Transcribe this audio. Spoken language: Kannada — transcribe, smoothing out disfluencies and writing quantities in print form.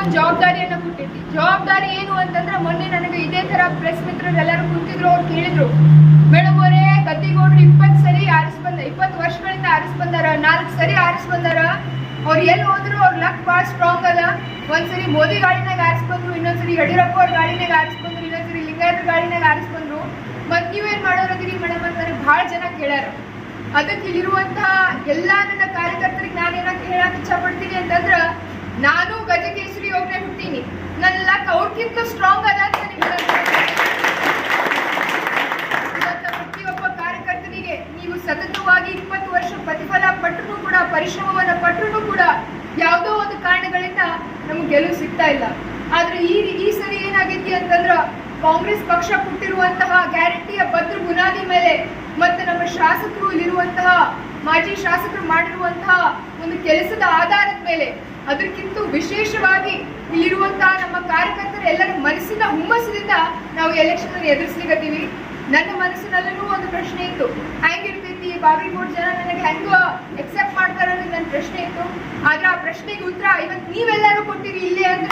ಒಂದು ಜವಾಬ್ದಾರಿಯನ್ನ ಕೊಟ್ಟಿದ್ವಿ. ಜವಾಬ್ದಾರಿ ಏನು ಅಂತಂದ್ರೆ ಮೊನ್ನೆ ನನಗೆ ಇದೇ ತರ ಪ್ರೆಸ್ ಮಿತ್ರರೆಲ್ಲರೂ ಕುಂತಿದ್ರು, ಅವ್ರು ಕೇಳಿದ್ರು, ಮೇಡಮ್ ಅವರೇ ಗದ್ದಿಗೌಡರು 20 ಸರಿ ಆರಿಸ್ಬಂದ, 20 ವರ್ಷಗಳಿಂದ ಆರಿಸ್ಬಂದಾರ, 4 ಸರಿ ಆರಿಸ್ಬಂದಾರ, ಅವ್ರು ಎಲ್ಲಿ ಹೋದ್ರು ಅವ್ರ ಲಕ್ ಭಾಳ ಸ್ಟ್ರಾಂಗ್ ಅದ. ಒಂದ್ಸರಿ ಮೋದಿ ಗಾಡಿನಾಗ ಆರಿಸ್ಬಂದ್ರು, ಇನ್ನೊಂದ್ಸರಿ ಯಡಿಯೂರಪ್ಪ ಅವ್ರ ಗಾಡಿನಾಗ ಆರಿಸ್ಬಂದ್ರು, ಇನ್ನೊಂದ್ಸರಿ ಲಿಂಗಾಯತರ ಗಾಡಿನಾಗ ಆರಿಸ್ಬಂದ್ರು. ಮತ್ ನೀವೇನ್ ಮಾಡೋರದಿರಿ ಮೇಡಮ್ ಅಂತ ನನಗೆ ಭಾಳ ಜನ ಕೇಳ್ಯಾರ. ಅದಕ್ಕೆ ಇಲ್ಲಿರುವಂತಹ ಎಲ್ಲಾ ನನ್ನ ಕಾರ್ಯಕರ್ತರಿಗೆ ನಾನು ಏನಕ್ಕೆ ಹೇಳಕ್ ಇಚ್ಛ ಪಡ್ತೀನಿ ಅಂತಂದ್ರ, ನಾನು ಗಜಕೇಸರಿ ಅವ್ರನ್ನೇ ಹುಟ್ಟೀನಿ, ನನ್ನ ಲಕ್ ಅವ್ರಕ್ಕಿಂತ ಸ್ಟ್ರಾಂಗ್ ಅದ ಅಂತ ಪ್ರತಿಯೊಬ್ಬ ಕಾರ್ಯಕರ್ತನಿಗೆ ನೀವು ಸತತವಾಗಿ 20 ವರ್ಷ ಪ್ರತಿಫಲ ಪಟ್ಟರು ಕೂಡ, ಪರಿಶ್ರಮವನ್ನ ಪಟ್ಟರು ಕೂಡ ಯಾವುದೋ ಒಂದು ಕಾರಣಗಳಿಂದ ನಮ್ಗೆ ಗೆಲುವು ಸಿಗ್ತಾ ಇಲ್ಲ. ಆದ್ರೆ ಈ ಸರಿ ಏನಾಗೈತಿ ಅಂತಂದ್ರ, ಕಾಂಗ್ರೆಸ್ ಪಕ್ಷ ಕೊಟ್ಟಿರುವಂತಹ ಗ್ಯಾರಂಟಿಯ ಭದ್ರ ಬುನಾದಿ ಮೇಲೆ ಮತ್ತೆ ನಮ್ಮ ಶಾಸಕರು ಇಲ್ಲಿರುವಂತಹ ಮಾಜಿ ಶಾಸಕರು ಮಾಡಿರುವಂತಹ ಒಂದು ಕೆಲಸದ ಆಧಾರದ ಮೇಲೆ, ಅದಕ್ಕಿಂತ ವಿಶೇಷವಾಗಿ ಇಲ್ಲಿರುವಂತಹ ನಮ್ಮ ಕಾರ್ಯಕರ್ತರ ಎಲ್ಲರ ಮನಸ್ಸಿನ ಹುಮ್ಮಸ್ಸಿನಿಂದ ನಾವು ಎಲೆಕ್ಷನ್ ಎದುರಿಸ್ಲಿಕ್ಕತ್ತೀವಿ. ನನ್ನ ಮನಸ್ಸಿನಲ್ಲೂ ಒಂದು ಪ್ರಶ್ನೆ ಇತ್ತು, ಹೆಂಗಿರ್ತೈತಿ ಬಾಗಲಕೋಟೆ ಜನ ನನಗೆ ಹೆಂಗ ಎಕ್ಸೆಪ್ಟ್ ಮಾಡ್ತಾರ ಅನ್ನೋದು ನನ್ನ ಪ್ರಶ್ನೆ ಇತ್ತು. ಆದ್ರೆ ಆ ಪ್ರಶ್ನೆಗೆ ಉತ್ತರ ಇವತ್ತು ನೀವೆಲ್ಲರೂ ಕೊಟ್ಟಿರಿ ಇಲ್ಲೇ ಅಂತ